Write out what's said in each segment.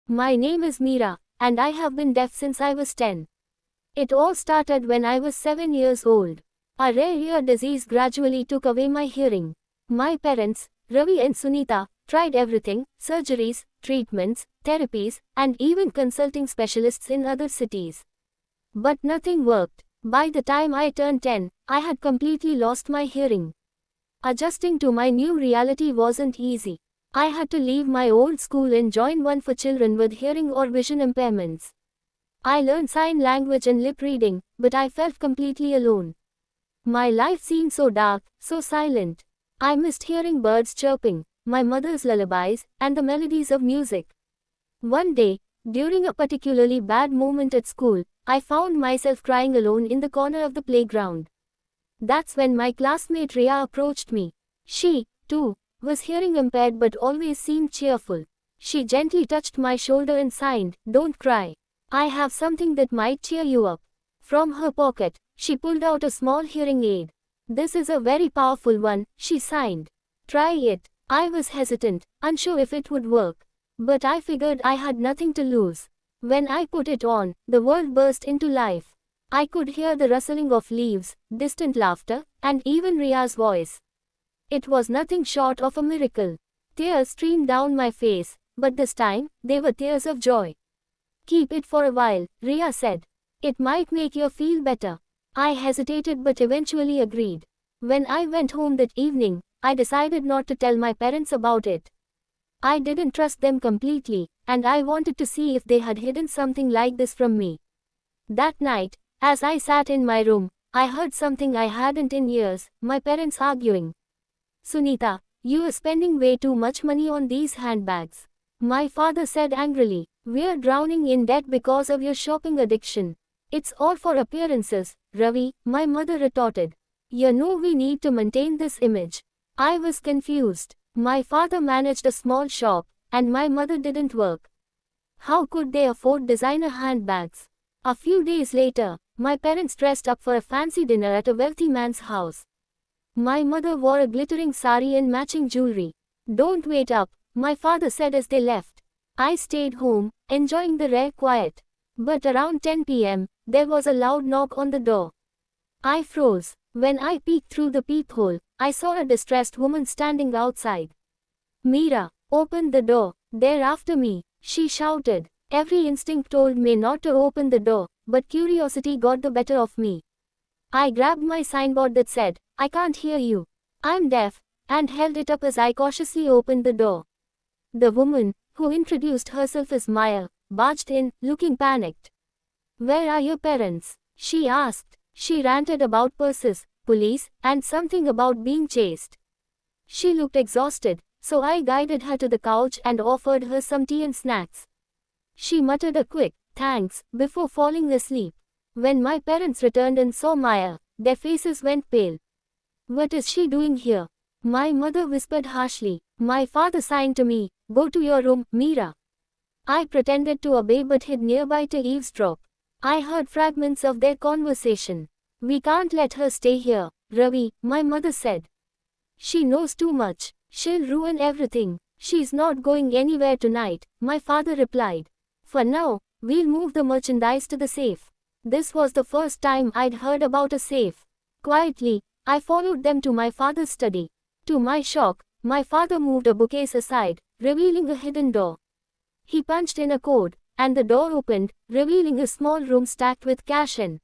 My name is Meera, and I have been deaf since I was 10. It all started when I was 7 years old. A rare ear disease gradually took away my hearing. My parents, Ravi and Sunita, tried everything: surgeries, treatments, therapies, and even consulting specialists in other cities. But nothing worked. By the time I turned 10, I had completely lost my hearing. Adjusting to my new reality wasn't easy. I had to leave my old school and join one for children with hearing or vision impairments. I learned sign language and lip reading, but I felt completely alone. My life seemed so dark, so silent. I missed hearing birds chirping, my mother's lullabies, and the melodies of music. One day, during a particularly bad moment at school, I found myself crying alone in the corner of the playground. That's when my classmate Riya approached me. She, too, was hearing impaired but always seemed cheerful. She gently touched my shoulder and signed, "Don't cry. I have something that might cheer you up." From her pocket, she pulled out a small hearing aid. "This is a very powerful one," she signed. "Try it." I was hesitant, unsure if it would work. But I figured I had nothing to lose. When I put it on, the world burst into life. I could hear the rustling of leaves, distant laughter, and even Riya's voice. It was nothing short of a miracle. Tears streamed down my face, but this time, they were tears of joy. "Keep it for a while," Riya said. "It might make you feel better." I hesitated but eventually agreed. When I went home that evening, I decided not to tell my parents about it. I didn't trust them completely, and I wanted to see if they had hidden something like this from me. That night, as I sat in my room, I heard something I hadn't in years: my parents arguing. "Sunita, you are spending way too much money on these handbags," my father said angrily. "We're drowning in debt because of your shopping addiction." "It's all for appearances, Ravi," my mother retorted. "You know we need to maintain this image." I was confused. My father managed a small shop, and my mother didn't work. How could they afford designer handbags? A few days later, my parents dressed up for a fancy dinner at a wealthy man's house. My mother wore a glittering sari and matching jewelry. "Don't wait up," my father said as they left. I stayed home, enjoying the rare quiet. But around 10 p.m., there was a loud knock on the door. I froze. When I peeked through the peephole, I saw a distressed woman standing outside. "Meera, open the door, they're after me," she shouted. Every instinct told me not to open the door, but curiosity got the better of me. I grabbed my signboard that said, "I can't hear you. I'm deaf," and held it up as I cautiously opened the door. The woman, who introduced herself as Maya, barged in, looking panicked. "Where are your parents?" she asked. She ranted about purses, police, and something about being chased. She looked exhausted, so I guided her to the couch and offered her some tea and snacks. She muttered a quick, "Thanks," before falling asleep. When my parents returned and saw Maya, their faces went pale. "What is she doing here?" my mother whispered harshly. My father signed to me, "Go to your room, Meera." I pretended to obey but hid nearby to eavesdrop. I heard fragments of their conversation. "We can't let her stay here, Ravi," my mother said. "She knows too much. She'll ruin everything." "She's not going anywhere tonight," my father replied. "For now, we'll move the merchandise to the safe." This was the first time I'd heard about a safe. Quietly, I followed them to my father's study. To my shock, my father moved a bookcase aside, revealing a hidden door. He punched in a code, and the door opened, revealing a small room stacked with cash and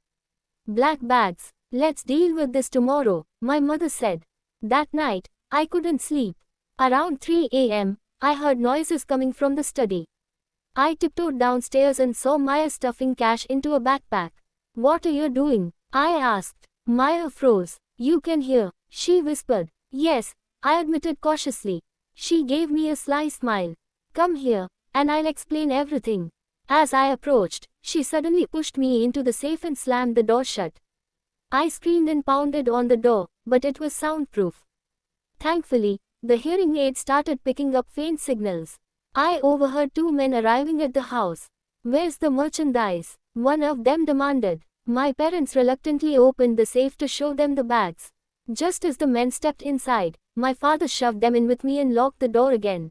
black bags. "Let's deal with this tomorrow," my mother said. That night, I couldn't sleep. Around 3 a.m., I heard noises coming from the study. I tiptoed downstairs and saw Maya stuffing cash into a backpack. "What are you doing?" I asked. Maya froze. "You can hear," she whispered. "Yes," I admitted cautiously. She gave me a sly smile. "Come here, and I'll explain everything." As I approached, she suddenly pushed me into the safe and slammed the door shut. I screamed and pounded on the door, but it was soundproof. Thankfully, the hearing aid started picking up faint signals. I overheard two men arriving at the house. "Where's the merchandise?" one of them demanded. My parents reluctantly opened the safe to show them the bags. Just as the men stepped inside, my father shoved them in with me and locked the door again.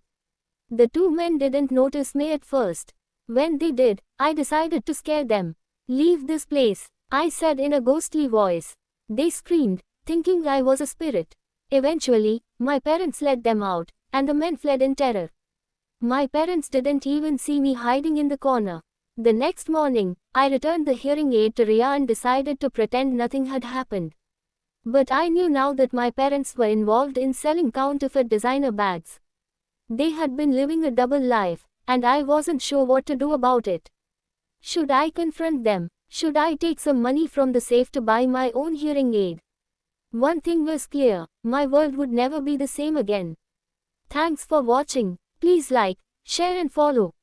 The two men didn't notice me at first. When they did, I decided to scare them. Leave this place, I said in a ghostly voice. They screamed, thinking I was a spirit. Eventually, my parents let them out, and the men fled in terror. My parents didn't even see me hiding in the corner. The next morning, I returned the hearing aid to Ria and decided to pretend nothing had happened. But I knew now that my parents were involved in selling counterfeit designer bags. They had been living a double life, and I wasn't sure what to do about it. Should I confront them? Should I take some money from the safe to buy my own hearing aid? One thing was clear, my world would never be the same again. Thanks for watching. Please like, share and follow.